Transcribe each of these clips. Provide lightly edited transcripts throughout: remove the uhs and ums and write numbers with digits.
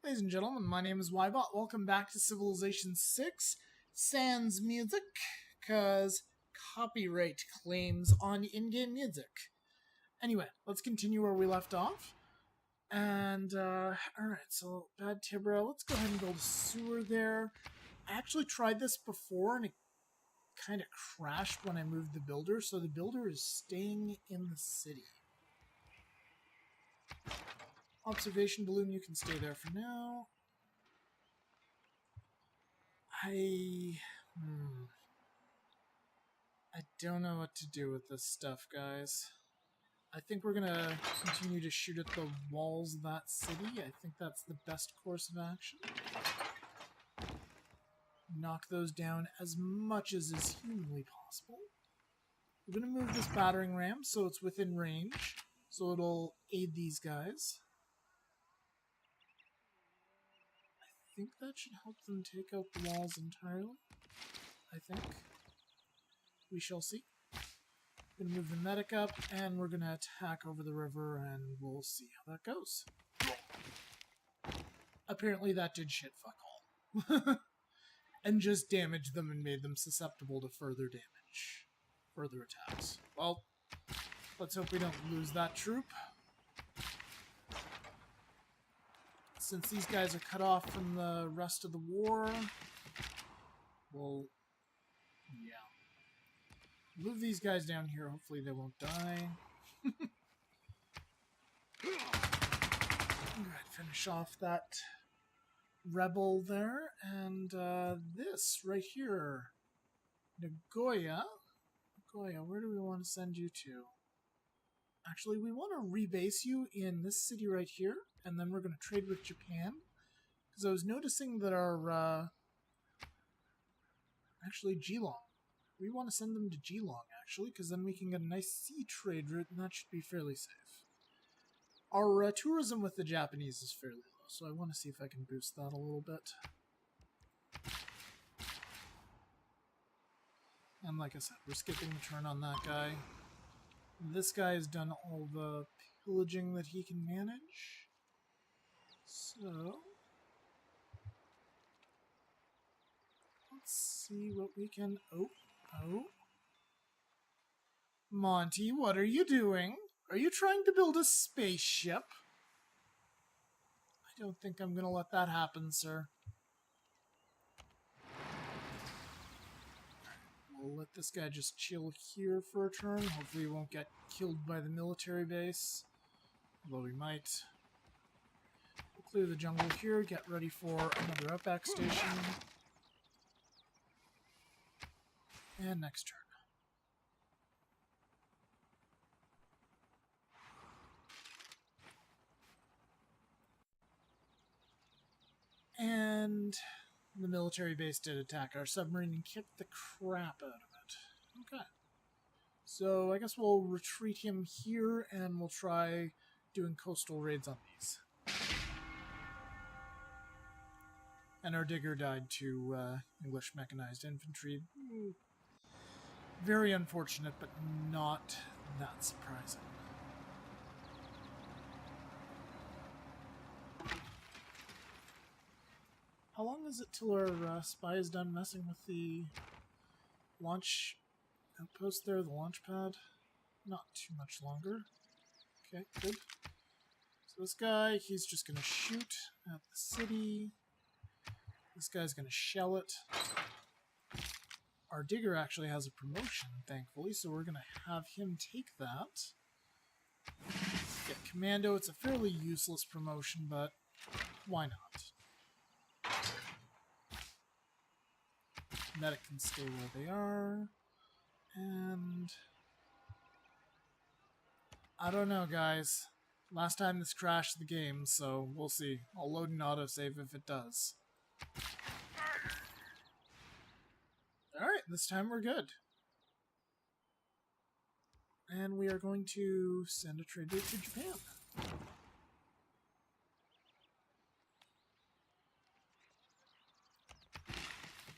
Ladies and gentlemen, my name is Ybot. Welcome back to Civilization 6 Sans Music, because copyright claims on in-game music. Anyway, let's continue where we left off. And, alright, so Bad Tibra, let's go ahead and build a sewer there. I actually tried this before, and it kind of crashed when I moved the builder, so the builder is staying in the city. Observation balloon, you can stay there for now. I don't know what to do with this stuff, guys. I think we're gonna continue to shoot at the walls of that city. I think that's the best course of action. Knock those down as much as is humanly possible. We're gonna move this battering ram so it's within range, so it'll aid these guys. I think that should help them take out the walls entirely. I think. We shall see. We're going to move the medic up, and we're going to attack over the river, and we'll see how that goes. Apparently that did shit fuck all. And just damaged them and made them susceptible to further damage. Further attacks. Well, let's hope we don't lose that troop. Since these guys are cut off from the rest of the war, well, yeah. Move these guys down here. Hopefully they won't die. Alright, finish off that rebel there. And this right here. Nagoya. Nagoya, where do we want to send you to? Actually, we want to rebase you in this city right here. And then we're going to trade with Japan. Because I was noticing that our... actually, Geelong. We want to send them to Geelong, actually, because then we can get a nice sea trade route, and that should be fairly safe. Our tourism with the Japanese is fairly low, so I want to see if I can boost that a little bit. And like I said, we're skipping the turn on that guy. This guy has done all the pillaging that he can manage. So... let's see what we can... Oh. Monty, what are you doing? Are you trying to build a spaceship? I don't think I'm going to let that happen, sir. We'll let this guy just chill here for a turn. Hopefully he won't get killed by the military base. Although he might. We'll clear the jungle here, get ready for another Outback station. And next turn. And the military base did attack our submarine and kicked the crap out of it. Okay. So I guess we'll retreat him here and we'll try doing coastal raids on these. And our digger died to English mechanized infantry. Very unfortunate, but not that surprising. How long is it till our spy is done messing with the launch outpost there, the launch pad? Not too much longer. Okay, good. So this guy, he's just going to shoot at the city. This guy's going to shell it. Our digger actually has a promotion, thankfully, so we're going to have him take that. Get commando. It's a fairly useless promotion, but why not? Medic can stay where they are. And... I don't know, guys. Last time this crashed the game, so we'll see. I'll load an autosave if it does. Alright, this time we're good. And we are going to send a trade route to Japan.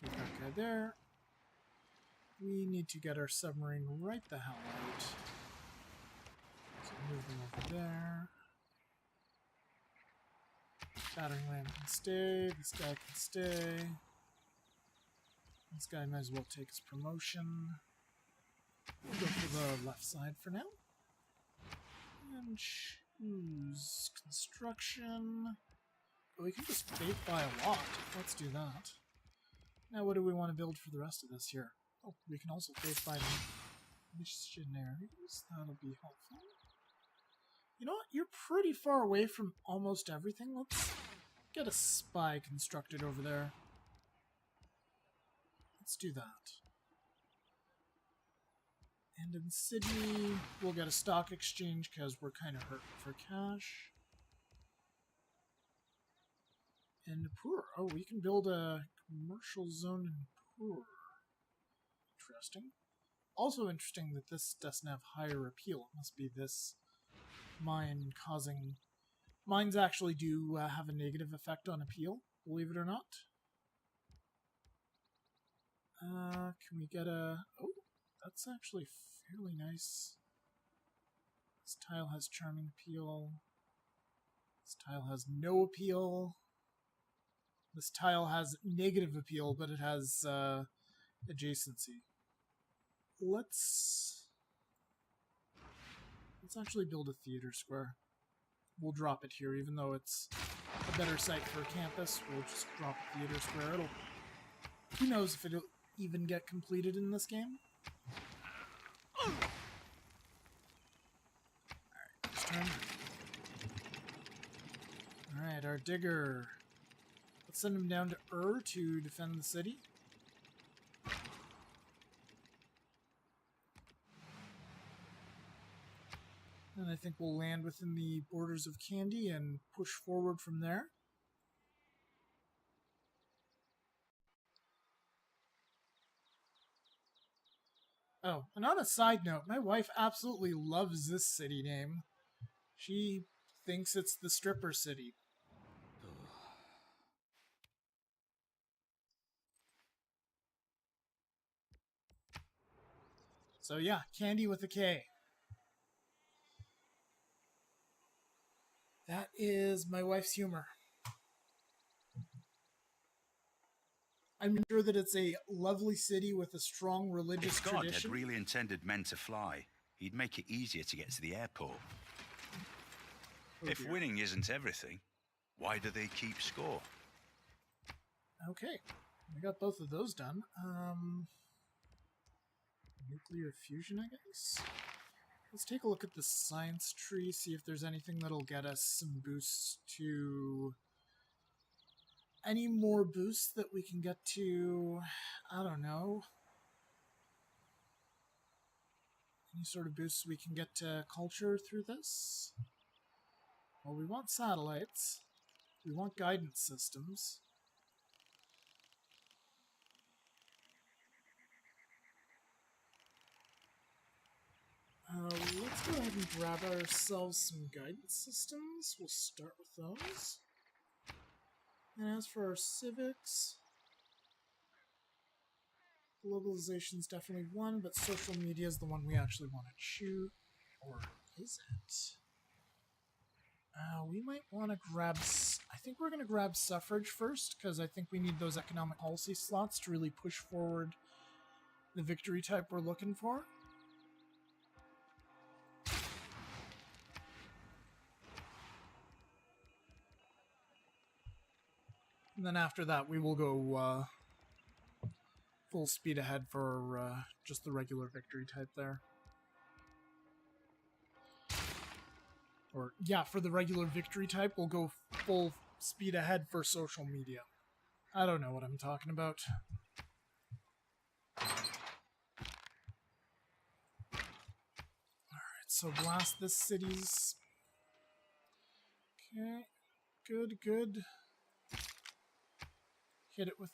Put that guy there. We need to get our submarine right the hell out. So move them over there. Battering ram can stay. This guy can stay. This guy might as well take his promotion. We'll go for the left side for now. And choose construction. Oh, we can just faith by a lot. Let's do that. Now what do we want to build for the rest of this here? Oh, we can also faith by missionaries. That'll be helpful. You know what? You're pretty far away from almost everything. Let's get a spy constructed over there. Let's do that. And in Sydney, we'll get a stock exchange because we're kind of hurting for cash. And Nippur. Oh, we can build a commercial zone in Nippur. Interesting. Also interesting that this doesn't have higher appeal. It must be this mine causing... Mines actually do have a negative effect on appeal, believe it or not. Can we get a... Oh, that's actually fairly nice. This tile has charming appeal. This tile has no appeal. This tile has negative appeal, but it has adjacency. Let's actually build a theater square. We'll drop it here, even though it's a better site for a campus. We'll just drop a theater square. Who knows if it'll even get completed in this game? Alright, this turn. Alright, our digger. Let's send him down to to defend the city. And I think we'll land within the borders of Kandy and push forward from there. Oh, and on a side note, my wife absolutely loves this city name. She thinks it's the stripper city. So yeah, Kandy with a K. That is my wife's humor. I'm sure that it's a lovely city with a strong religious tradition. If God tradition. had really intended men to fly, he'd make it easier to get to the airport. Oh, if winning isn't everything, why do they keep score? Okay, we got both of those done. Nuclear fusion, I guess? Let's take a look at the science tree, see if there's anything that'll get us some boosts to... Any more boosts that we can get to... I don't know. Any sort of boosts we can get to culture through this? Well, we want satellites. We want guidance systems. Let's go ahead and grab ourselves some guidance systems. We'll start with those. And as for our civics, globalization's definitely one, but social media is the one we actually want to shoot. Or is it? We might want to grab... I think we're going to grab suffrage first, because I think we need those economic policy slots to really push forward the victory type we're looking for. And then after that, we will go full speed ahead for just the regular victory type there. Or, yeah, for the regular victory type, we'll go full speed ahead for social media. I don't know what I'm talking about. Alright, so blast this city's... Okay, good, good. Hit it with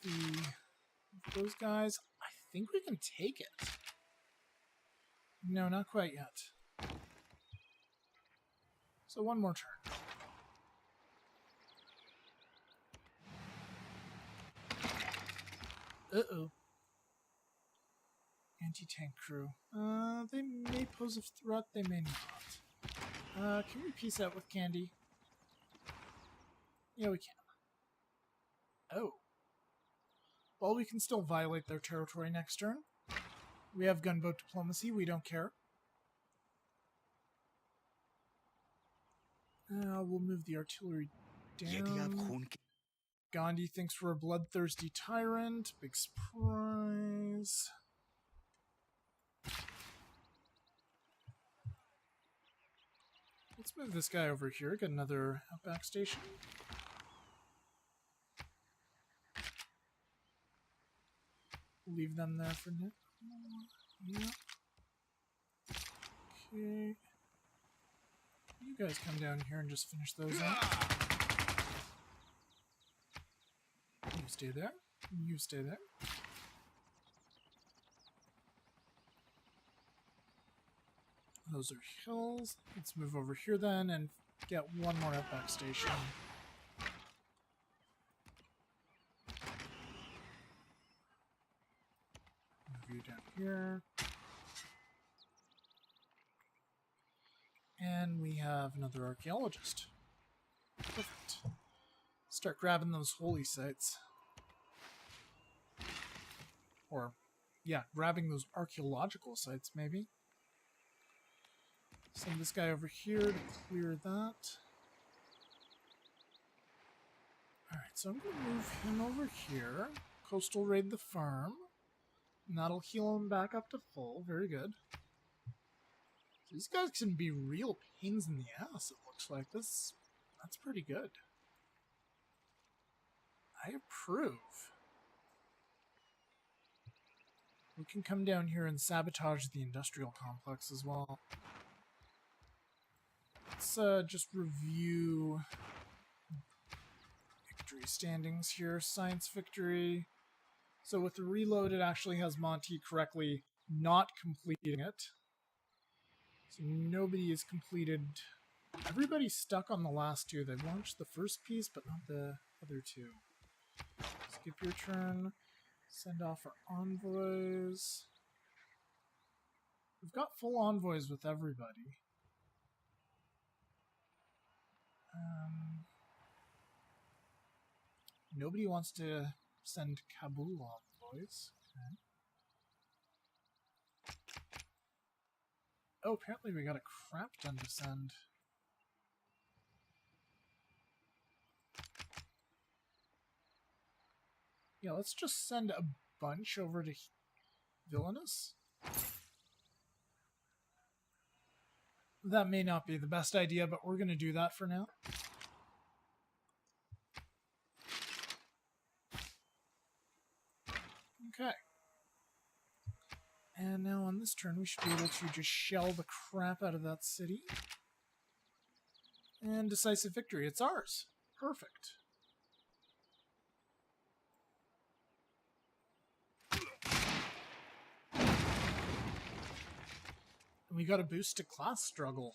those guys. I think we can take it. No, not quite yet. So one more turn. Uh-oh. Anti-tank crew. They may pose a threat, they may not. Can we peace out with Kandy? Yeah, we can. Oh. Well, we can still violate their territory next turn. We have gunboat diplomacy. We don't care. We'll move the artillery down. Gandhi thinks we're a bloodthirsty tyrant. Big surprise. Let's move this guy over here. Get another Outback station. Leave them there for now. Yeah. Okay. You guys come down here and just finish those up. You stay there. You stay there. Those are hills. Let's move over here then and get one more Outback station. Move you down here. And we have another archaeologist. Perfect. Start grabbing those holy sites. Or, yeah, grabbing those archaeological sites, maybe. Send this guy over here to clear that. Alright, so I'm going to move him over here. Coastal raid the farm. And that'll heal him back up to full. Very good. These guys can be real pains in the ass, it looks like. That's pretty good. I approve. We can come down here and sabotage the industrial complex as well. Let's just review victory standings here. Science victory. So with the reload, it actually has Monty correctly not completing it. So nobody has completed. Everybody's stuck on the last two. They've launched the first piece, but not the other two. Skip your turn. Send off our envoys. We've got full envoys with everybody. Nobody wants to send Kabul envoys. Okay. Oh, apparently we got a crap ton to send. Yeah, let's just send a bunch over to Villainous. That may not be the best idea, but we're going to do that for now. Okay. And now on this turn, we should be able to just shell the crap out of that city. And decisive victory. It's ours. Perfect. And we got a boost to class struggle.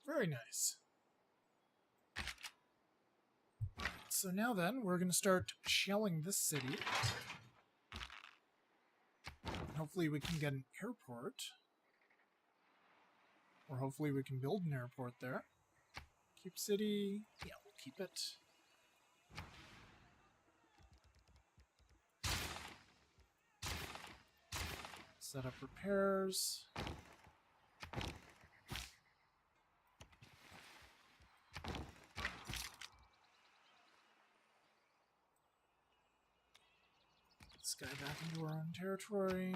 Very nice. So now then, we're going to start shelling this city. Hopefully we can get an airport. Or hopefully we can build an airport there. Keep city. Yeah, we'll keep it. Set up repairs. This guy back into our own territory.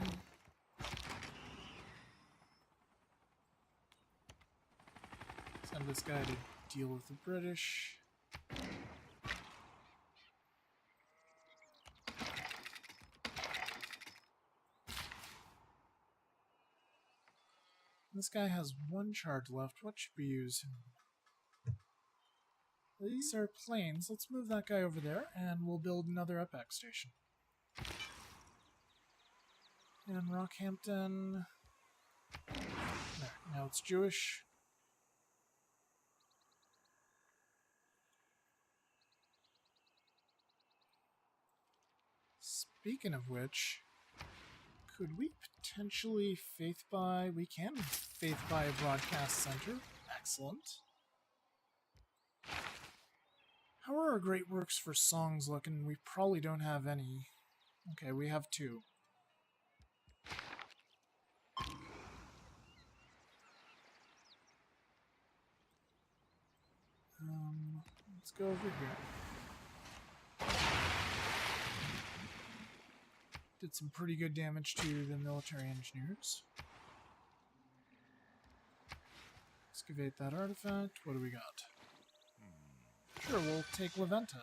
Send this guy to deal with the British. This guy has one charge left. What should we use? These are planes. Let's move that guy over there, and we'll build another Outback station. And Rockhampton. There, now it's Jewish. Speaking of which, could we potentially faith buy? We can faith buy a broadcast center. Excellent. How are our great works for songs looking? We probably don't have any. Okay, we have 2. Let's go over here. Did some pretty good damage to the military engineers. Excavate that artifact. What do we got? Sure, we'll take Leventa.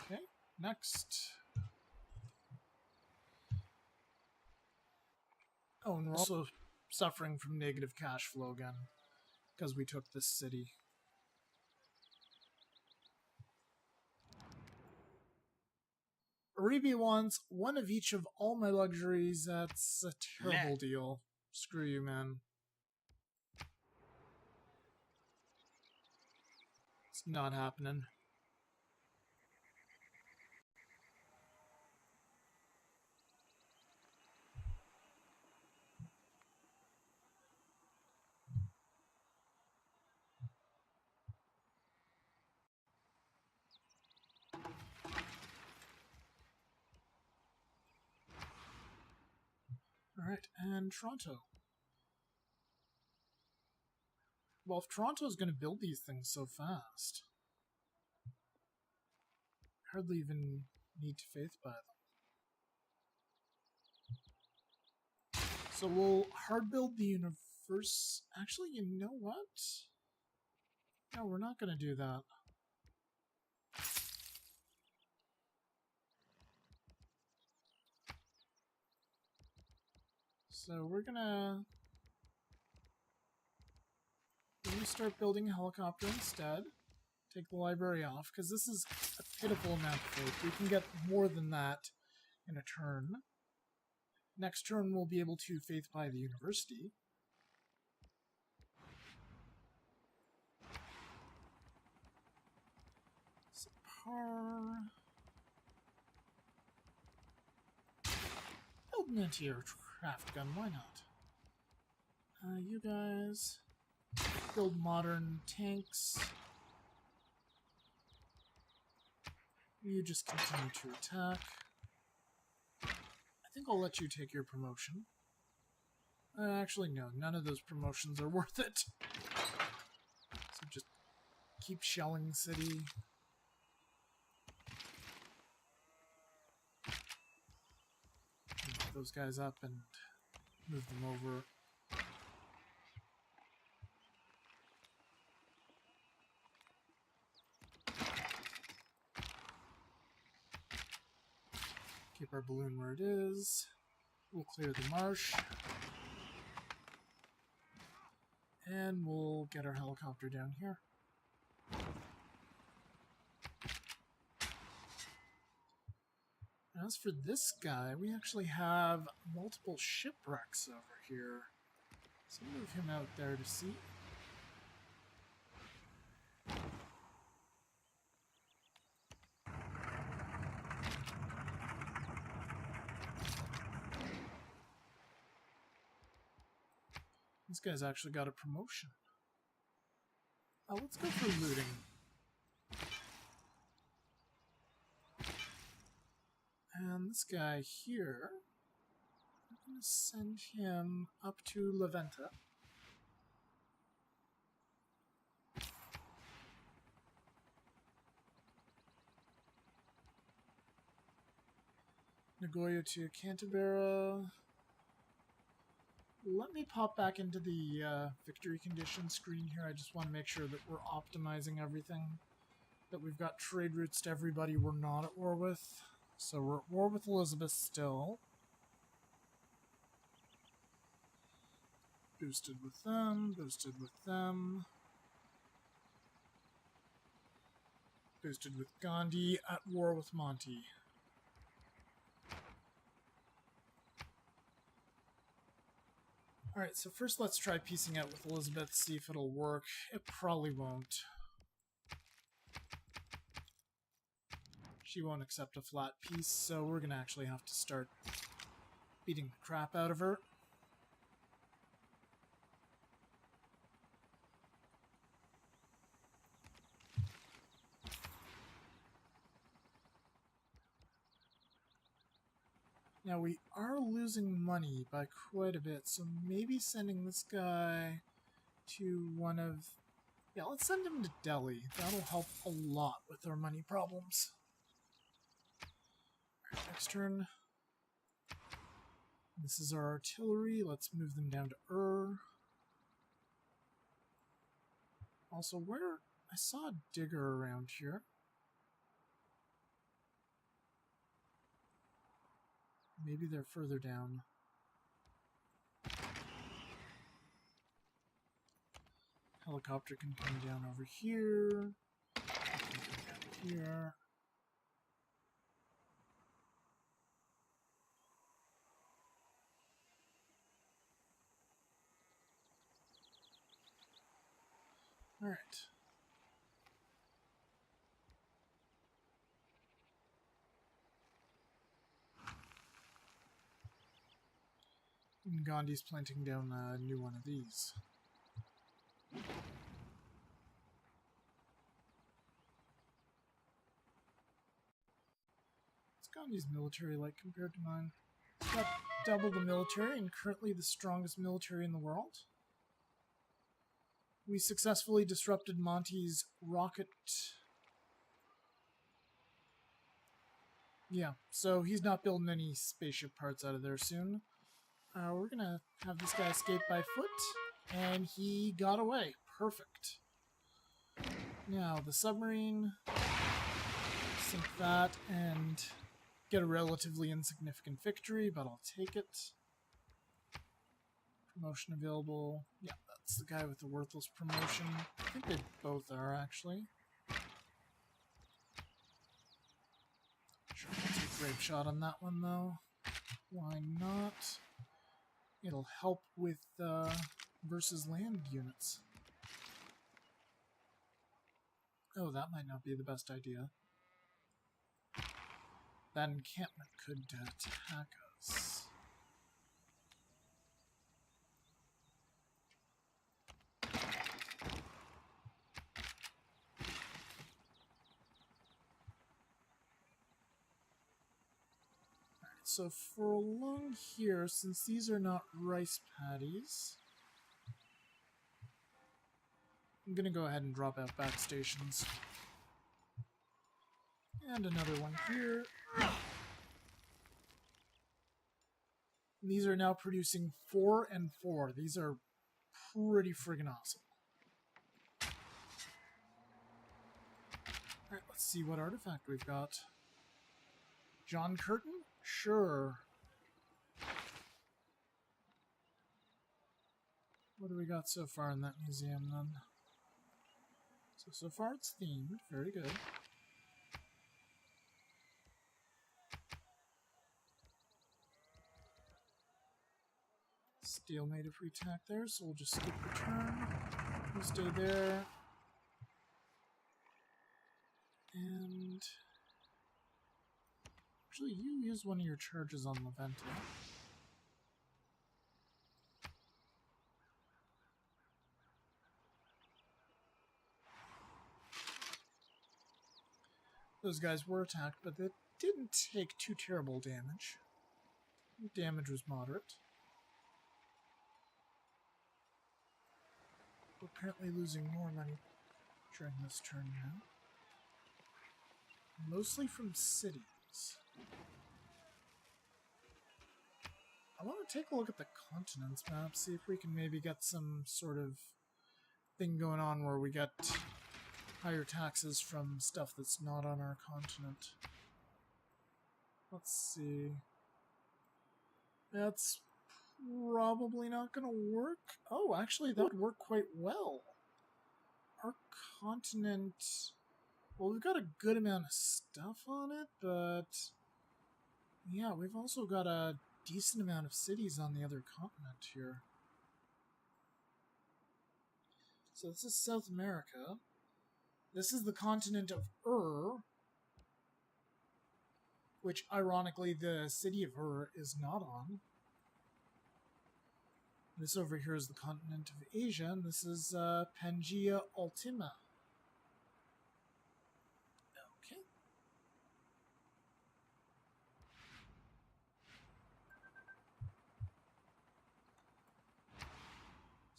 Okay, next. Oh, and we're also suffering from negative cash flow again, because we took this city. Arabia wants 1 of each of all my luxuries. That's a terrible deal. Screw you, man. It's not happening. Alright, and Toronto. Well, if Toronto's going to build these things so fast, hardly even need to faith buy them. So we'll hard build the universe. Actually, you know what? No, we're not going to do that. So we're gonna start building a helicopter instead. Take the library off, because this is a pitiful amount of faith. We can get more than that in a turn. Next turn we'll be able to faith buy the university. Par. Build an anti-aircraft gun, why not? You guys build modern tanks. You just continue to attack. I think I'll let you take your promotion. Actually, no, none of those promotions are worth it. So just keep shelling the city. Move those guys up and move them over. Keep our balloon where it is. We'll clear the marsh. And we'll get our helicopter down here. As for this guy, we actually have multiple shipwrecks over here. So move him out there to see. This guy's actually got a promotion. Let's go for looting. And this guy here, I'm going to send him up to Leventa. Nagoya to Canterbury. Let me pop back into the victory condition screen here. I just want to make sure that we're optimizing everything. That we've got trade routes to everybody we're not at war with. So we're at war with Elizabeth still. Boosted with them, boosted with them. Boosted with Gandhi, at war with Monty. Alright, so first let's try piecing out with Elizabeth, see if it'll work. It probably won't. She won't accept a flat piece, so we're gonna actually have to start beating the crap out of her. Now we are losing money by quite a bit, so maybe sending this guy to one of... Yeah, let's send him to Delhi. That'll help a lot with our money problems. Alright, next turn. This is our artillery. Let's move them down to Also, where... I saw a digger around here. Maybe they're further down. Helicopter can come down over here. Down here. All right. And Gandhi's planting down a new one of these. What's Gandhi's military like compared to mine? It's got double the military and currently the strongest military in the world. We successfully disrupted Monty's rocket. Yeah, so he's not building any spaceship parts out of there soon. We're gonna have this guy escape by foot, and he got away. Perfect. Now, the submarine, sink that, and get a relatively insignificant victory, but I'll take it. Promotion available. Yeah, that's the guy with the worthless promotion. I think they both are, actually. Sure, let's take a brave shot on that one, though. Why not? It'll help with versus land units. Oh, that might not be the best idea. That encampment could attack us. So for along here, since these are not rice paddies, I'm going to go ahead and drop out back stations. And another one here. These are now producing 4 and 4. These are pretty friggin' awesome. Alright, let's see what artifact we've got. John Curtin? Sure. What do we got so far in that museum, then? So far it's themed. Very good. Steel native re-attack there, so we'll just skip the turn. We'll stay there. And... actually, you use one of your charges on Levante. Those guys were attacked, but they didn't take too terrible damage. The damage was moderate. We're currently losing more money during this turn now. Mostly from cities. I want to take a look at the continents map, see if we can maybe get some sort of thing going on where we get higher taxes from stuff that's not on our continent. Let's see. That's probably not going to work. Oh, actually, that would work quite well. Our continent... well, we've got a good amount of stuff on it, but... yeah, we've also got a decent amount of cities on the other continent here. So this is South America. This is the continent of which, ironically, the city of is not on. This over here is the continent of Asia, and this is Pangaea Ultima. Okay.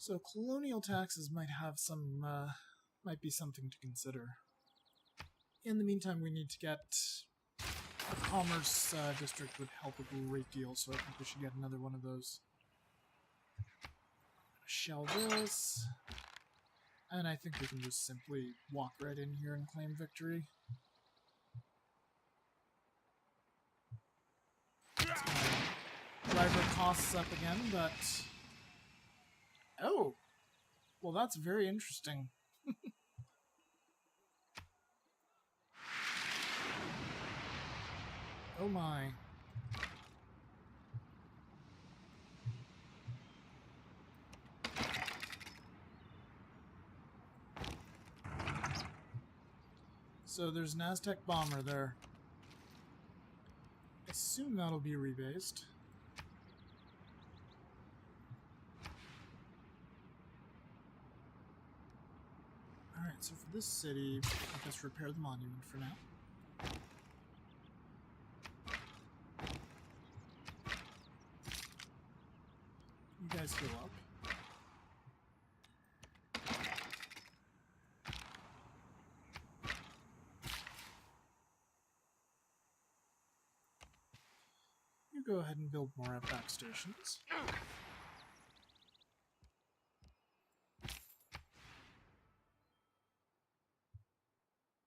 So colonial taxes might have some, might be something to consider. In the meantime, we need to get a commerce district would help a great deal, so I think we should get another one of those. Shell this, and I think we can just simply walk right in here and claim victory. Driver costs up again, but... Oh! Well, that's very interesting. Oh my. So there's an Aztec bomber there. I assume that'll be rebased. Alright, so for this city, I guess repair the monument for now. You guys heal up. You go ahead and build more Outback stations.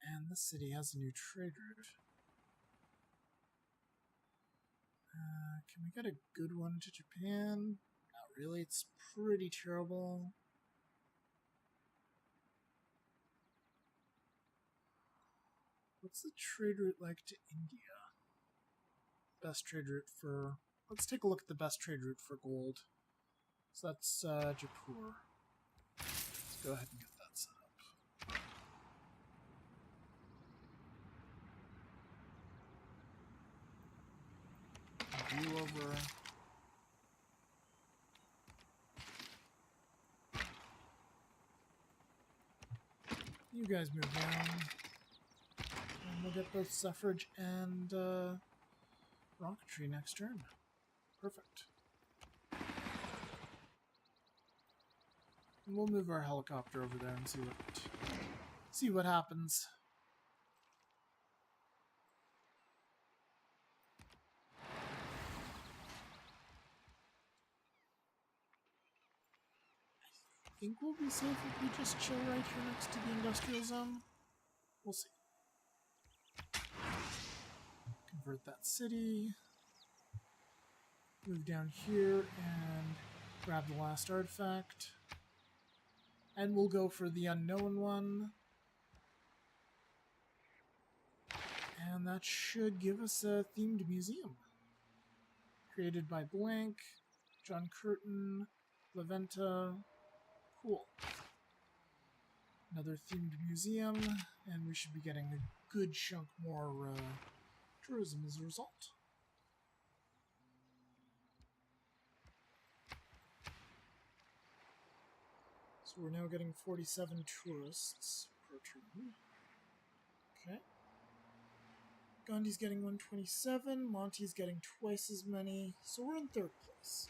And this city has a new trade route. Can we get a good one to Japan? Not really, it's pretty terrible. What's the trade route like to India? Best trade route for... Let's take a look at the best trade route for gold. So that's Jaipur. Let's go ahead and get that set up. View over... You guys move down. And we'll get both suffrage and rocketry next turn. Perfect. And we'll move our helicopter over there and see what happens. I think we'll be safe if we just chill right here next to the industrial zone. We'll see. Convert that city. Move down here and grab the last artifact. And we'll go for the unknown one. And that should give us a themed museum. Created by Blank, John Curtin, Leventa. Cool. Another themed museum, and we should be getting a good chunk more tourism as a result. So we're now getting 47 tourists per turn. Okay. Gandhi's getting 127, Monty's getting twice as many, so we're in third place.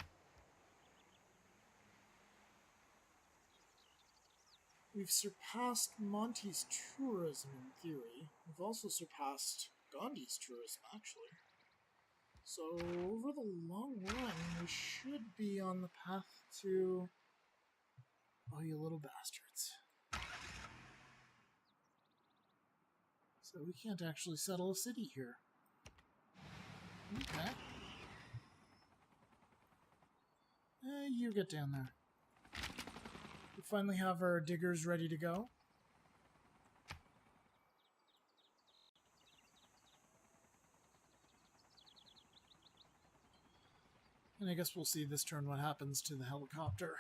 We've surpassed Monty's tourism in theory. We've also surpassed Gandhi's tourism, actually. So, over the long run, we should be on the path to... Oh, you little bastards. So we can't actually settle a city here. Okay. You get down there. We finally have our diggers ready to go. And I guess we'll see this turn what happens to the helicopter.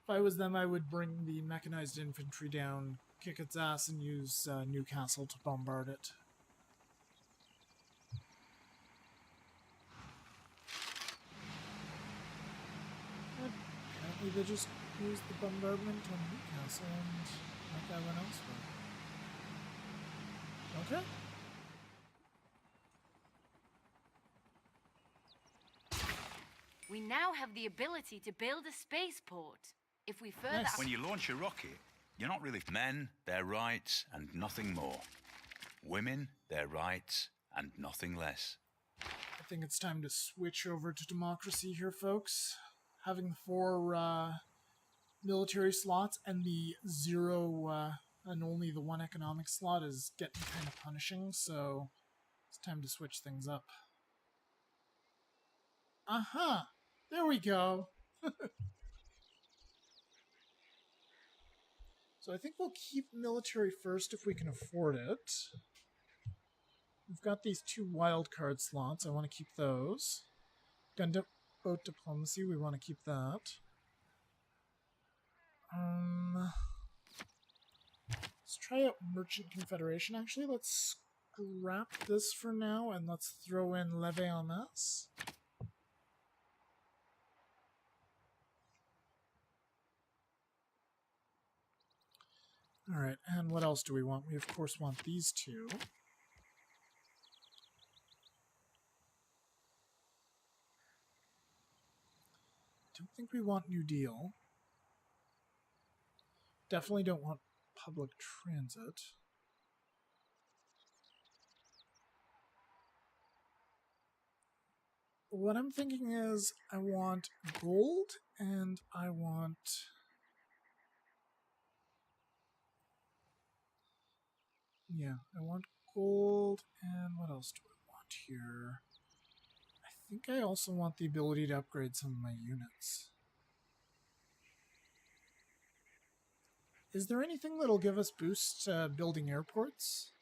If I was them, I would bring the mechanized infantry down, kick its ass, and use Newcastle to bombard it. Apparently they just used the bombardment on Newcastle and like I went elsewhere. Okay. We now have the ability to build a spaceport. If we further... Nice. When you launch a rocket, you're not really men, their rights, and nothing more. Women, their rights, and nothing less. I think it's time to switch over to democracy here, folks. Having the 4 military slots and the 0 and only the 1 economic slot is getting kind of punishing, so it's time to switch things up. There we go. So I think we'll keep military first if we can afford it. We've got these 2 wildcard slots. I want to keep those. Gunboat diplomacy, we want to keep that. Let's try out Merchant Confederation. Actually, let's scrap this for now and let's throw in Levée en masse. Alright, and what else do we want? We of course want these 2. Don't think we want New Deal. Definitely don't want public transit. What I'm thinking is I want gold and I want... Yeah, I want gold and what else do I want here? I think I also want the ability to upgrade some of my units. Is there anything that'll give us boosts building airports?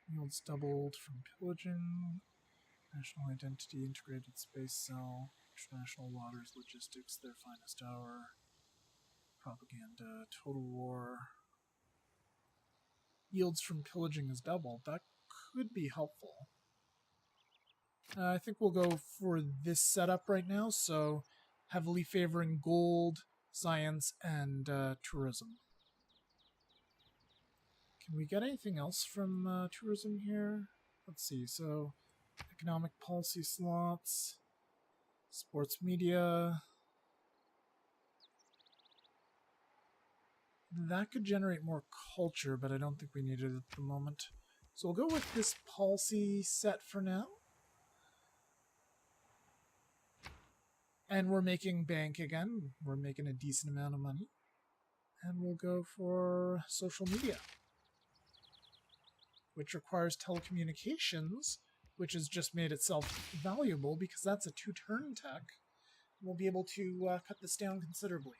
Yields doubled from pillaging. National identity, integrated space cell. International waters, logistics, their finest hour. Propaganda, total war. Yields from pillaging is doubled. That could be helpful. I think we'll go for this setup right now, so heavily favoring gold, science, and tourism. Can we get anything else from tourism here? Let's see, so economic policy slots, sports media. That could generate more culture, but I don't think we need it at the moment. So we'll go with this policy set for now. And we're making bank again. We're making a decent amount of money. And we'll go for social media, which requires telecommunications, which has just made itself valuable because that's a 2-turn tech. We'll be able to cut this down considerably.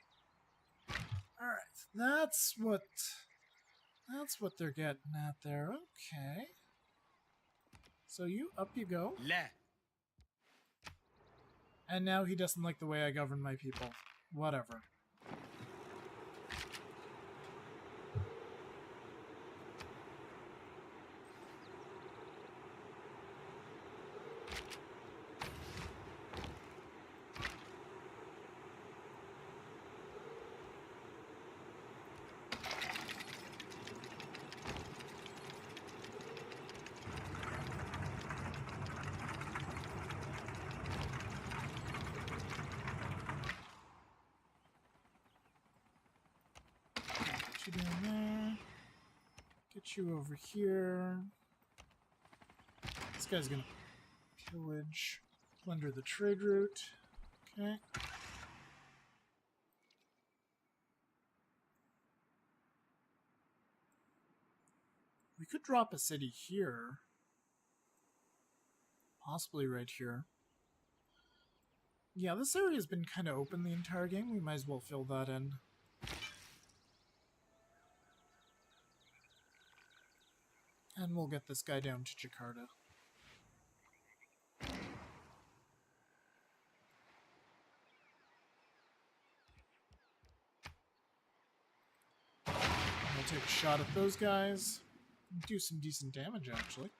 Alright, that's what they're getting at there. Okay. So up you go. And now he doesn't like the way I govern my people. Whatever. Get you down there. Get you over here. This guy's gonna pillage, plunder the trade route. Okay. We could drop a city here. Possibly right here. Yeah, this area has been kind of open the entire game. We might as well fill that in. And we'll get this guy down to Jakarta. We'll take a shot at those guys. Do some decent damage, actually.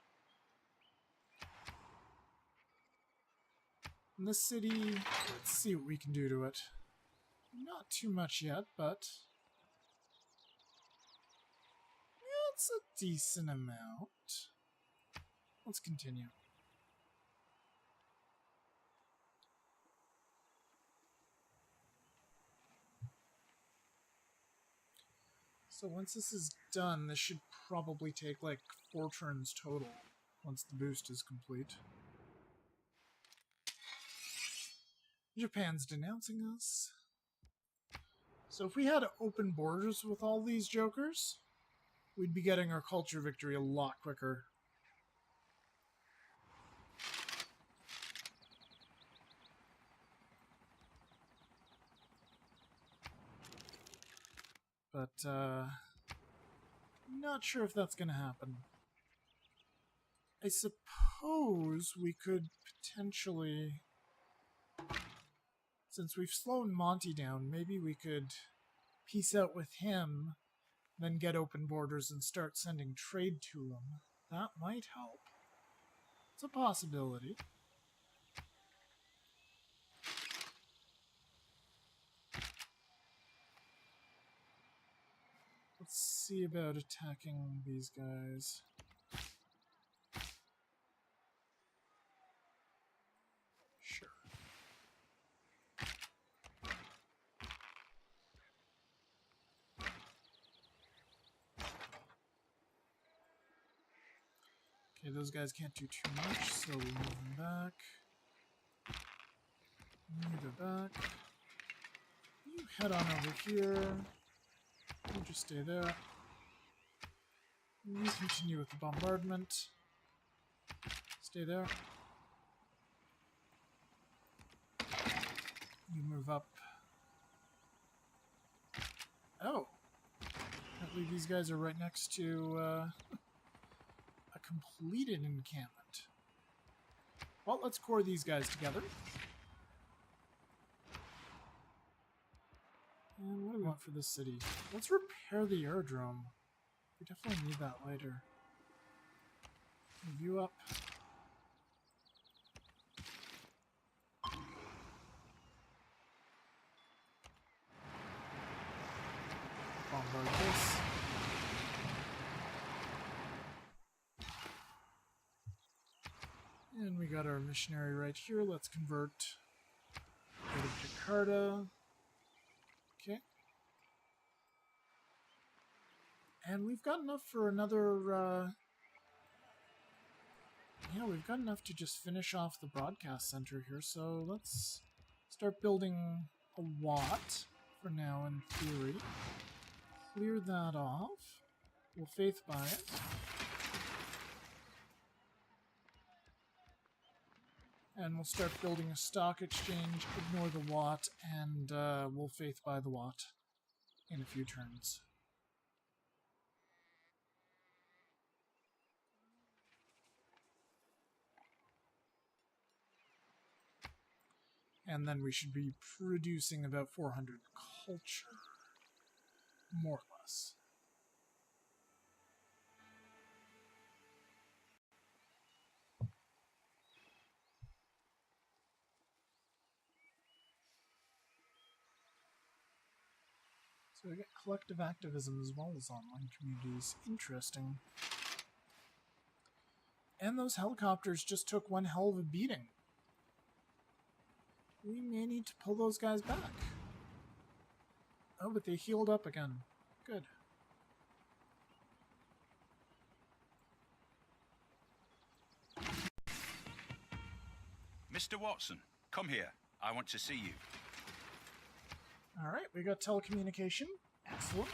In this city, let's see what we can do to it. Not too much yet, but it's a decent amount. Let's continue. So once this is done, this should probably take like 4 turns total once the boost is complete. Japan's denouncing us. So if we had open borders with all these jokers, we'd be getting our culture victory a lot quicker. But, not sure if that's gonna happen. I suppose we could potentially, since we've slowed Monty down, maybe we could peace out with him, then get open borders and start sending trade to him. That might help. It's a possibility. Let's see about attacking these guys. Sure. Okay, those guys can't do too much, so we move them back. Move it back. You head on over here. You just stay there. You continue with the bombardment. Stay there. You move up. Oh! Apparently these guys are right next to a completed encampment. Well, let's core these guys together. And what do we want for this city? Let's repair the aerodrome. We definitely need that later. Move you up. Bombard this. And we got our missionary right here. Let's convert. Go to Jakarta. Okay. And we've got enough for another, yeah, we've got enough to just finish off the broadcast center here, so let's start building a watt for now in theory. Clear that off. We'll faith buy it. And we'll start building a stock exchange, ignore the watt, and we'll faith buy the watt in a few turns. And then we should be producing about 400 culture. More or less. So we get collective activism as well as online communities. Interesting. And those helicopters just took one hell of a beating. We may need to pull those guys back. Oh, but they healed up again. Good. Mr. Watson, come here. I want to see you. Alright, we got telecommunication. Excellent.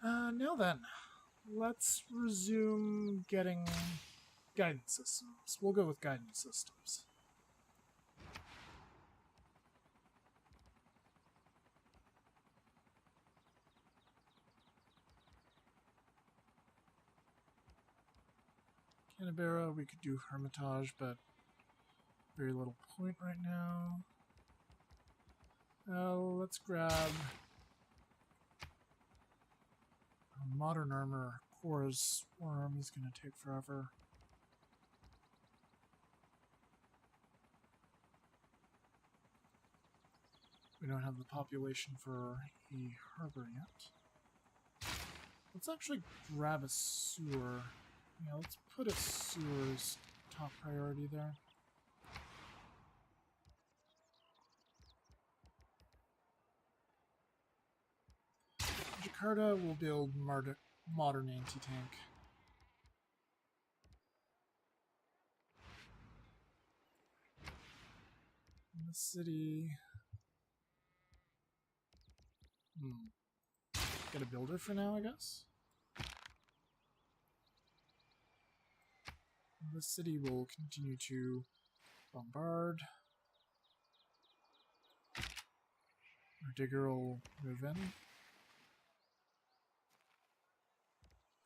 Now then, let's resume getting guidance systems. We'll go with guidance systems. Canberra, we could do Hermitage, but very little point right now. Let's grab Modern Armor. Cora's Swarm is going to take forever. We don't have the population for a harbor yet. Let's actually grab a sewer. Yeah, let's put a sewer as top priority there. Jakarta, we'll build modern anti-tank. In the city... Get a builder for now, I guess? The city will continue to bombard. Our digger will move in.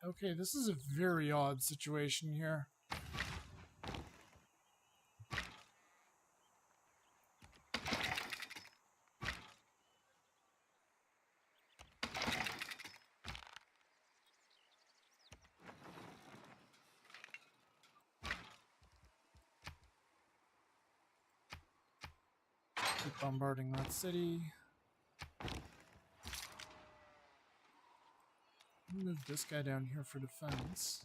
Okay, this is a very odd situation here. Keep bombarding that city. Move this guy down here for defense.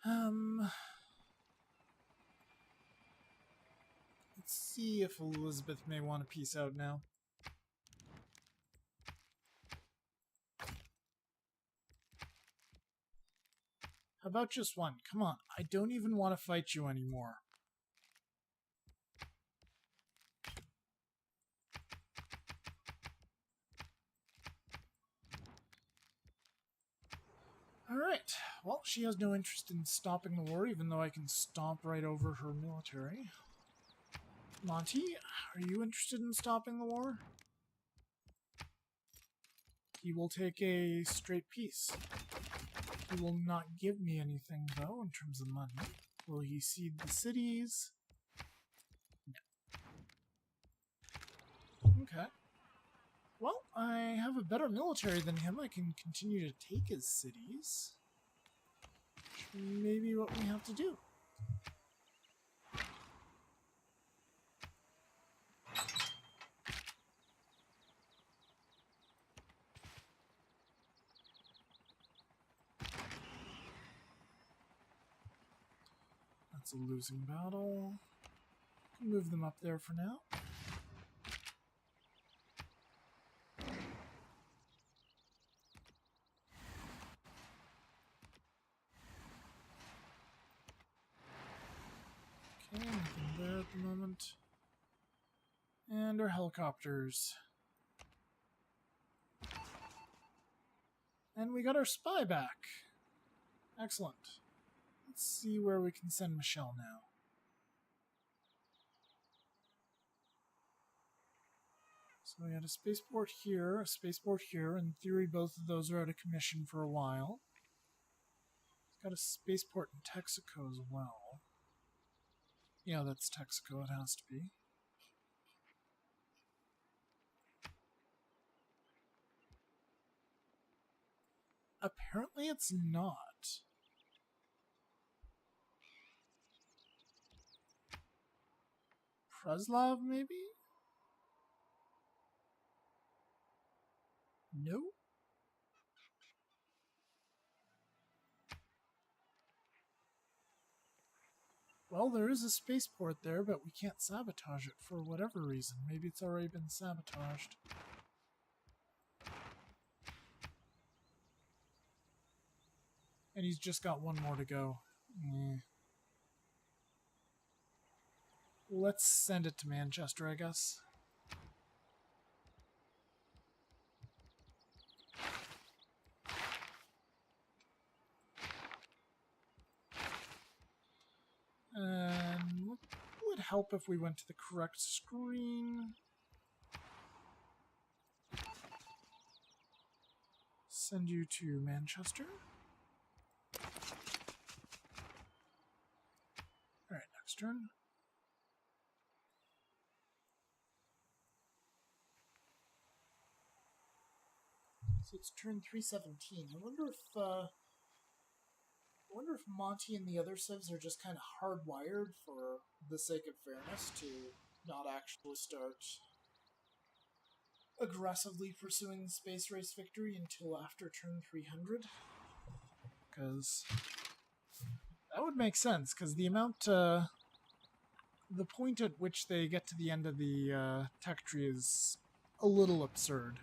Let's see if Elizabeth may want to peace out now. How about just one? Come on, I don't even want to fight you anymore. Alright, well, she has no interest in stopping the war, even though I can stomp right over her military. Monty, are you interested in stopping the war? He will take a straight peace. He will not give me anything, though, in terms of money. Will he cede the cities? No. Okay. Well, I have a better military than him. I can continue to take his cities. Which may be what we have to do. That's a losing battle. Move them up there for now. Okay, nothing there at the moment. And our helicopters. And we got our spy back. Excellent. Let's see where we can send Michelle now. So we had a spaceport here, a spaceport here. In theory, both of those are out of commission for a while. It's got a spaceport in Texaco as well. Yeah, that's Texaco, it has to be. Apparently it's not. Preslav, maybe? No? Well, there is a spaceport there, but we can't sabotage it for whatever reason. Maybe it's already been sabotaged. And he's just got one more to go. Let's send it to Manchester, I guess. And what would help if we went to the correct screen? Send you to Manchester. Alright, next turn. So it's turn 317. I wonder if Monty and the other civs are just kind of hardwired for the sake of fairness to not actually start aggressively pursuing the space race victory until after turn 300. Because that would make sense, because the amount, the point at which they get to the end of the tech tree is a little absurd.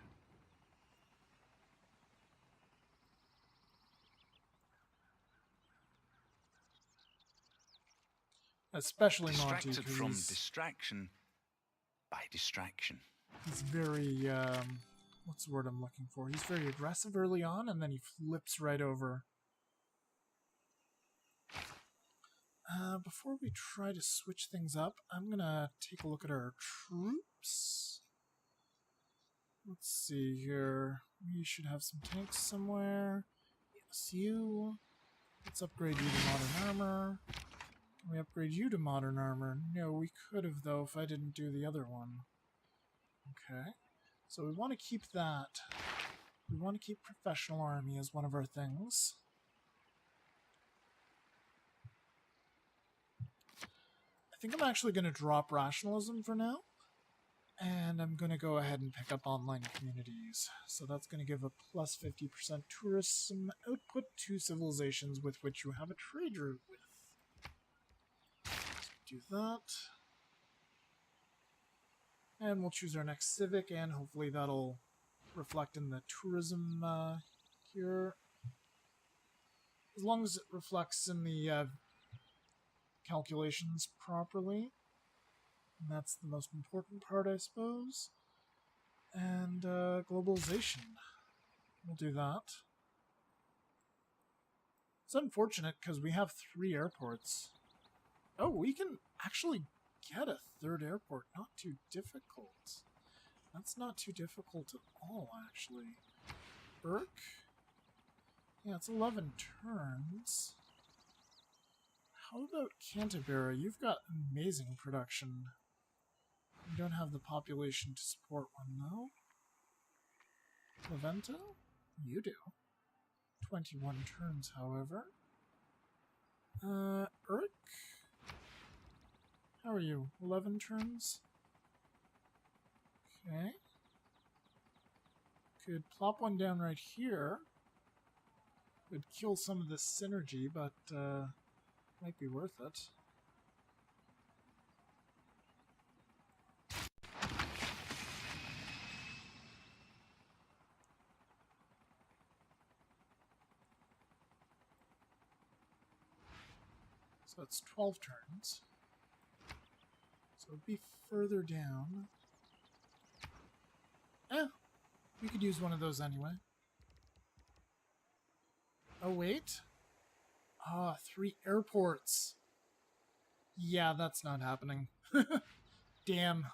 Especially Monty, Distracted because from distraction by distraction. he's very, what's the word I'm looking for? He's very aggressive early on, and then he flips right over. Before we try to switch things up, I'm gonna take a look at our troops. Let's see here. We should have some tanks somewhere. Yes, you. Let's upgrade you to modern armor. Can we upgrade you to modern armor? No, we could have, though, if I didn't do the other one. Okay. So we want to keep that. We want to keep professional army as one of our things. I think I'm actually going to drop rationalism for now. And I'm going to go ahead and pick up online communities. So that's going to give a plus 50% tourism output to civilizations with which you have a trade route with. So do that. And we'll choose our next civic, and hopefully that'll reflect in the tourism here. As long as it reflects in the calculations properly. And that's the most important part, I suppose. And globalization. We'll do that. It's unfortunate because we have 3 airports. Oh, we can actually get a 3rd airport. Not too difficult. That's not too difficult at all, actually. Burke? Yeah, it's 11 turns. How about Canterbury? You've got amazing production. You don't have the population to support one, though. Levento? You do. 21 turns, however. Urk? How are you? 11 turns? Okay. Could plop one down right here. Would kill some of this synergy, but might be worth it. So it's 12 turns. So it'd be further down. We could use one of those anyway. Oh, wait. 3 airports. Yeah, that's not happening. Damn.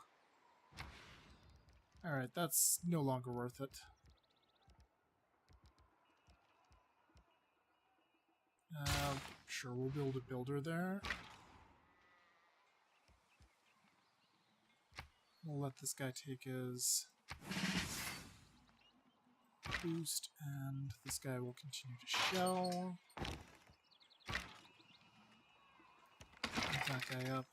Alright, that's no longer worth it. Sure, we'll build a builder there. We'll let this guy take his boost, and this guy will continue to shell. Get that guy up.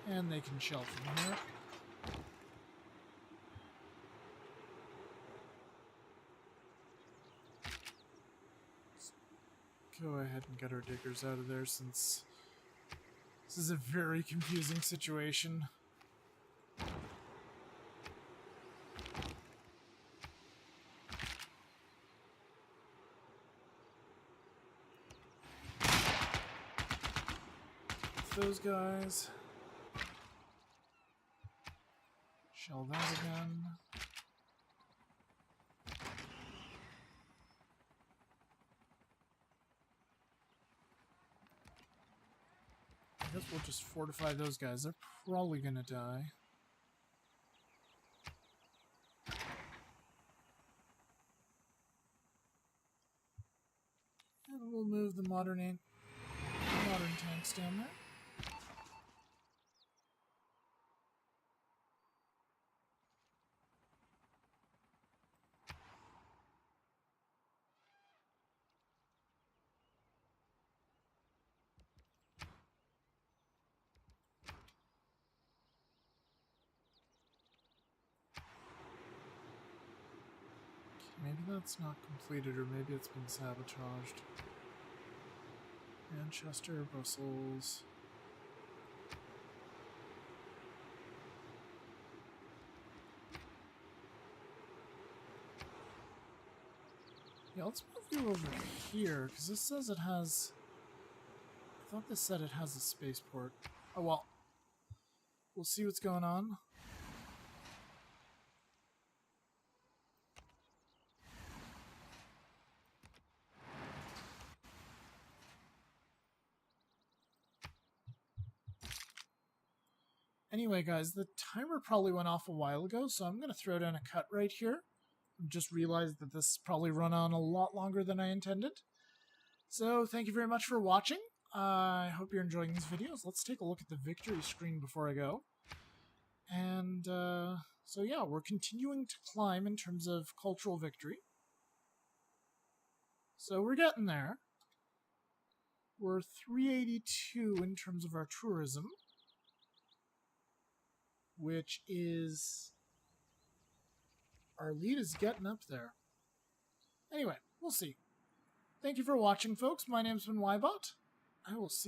And they can shell from here. Go ahead and get our diggers out of there, since this is a very confusing situation. Those guys. Shell that again. I guess we'll just fortify those guys. They're probably gonna die. And we'll move the modern tanks down there. Maybe that's not completed, or maybe it's been sabotaged. Manchester, Brussels. Yeah, let's move you over here, because this says it has I thought this said it has a spaceport. Oh well. We'll see what's going on. Anyway, guys, the timer probably went off a while ago, so I'm going to throw down a cut right here. Just realized that this probably run on a lot longer than I intended. So thank you very much for watching. I hope you're enjoying these videos. Let's take a look at the victory screen before I go. And so yeah, we're continuing to climb in terms of cultural victory. So we're getting there. We're 382 in terms of our tourism, which is... our lead is getting up there. Anyway, we'll see. Thank you for watching, folks. My name's been Ybot. I will see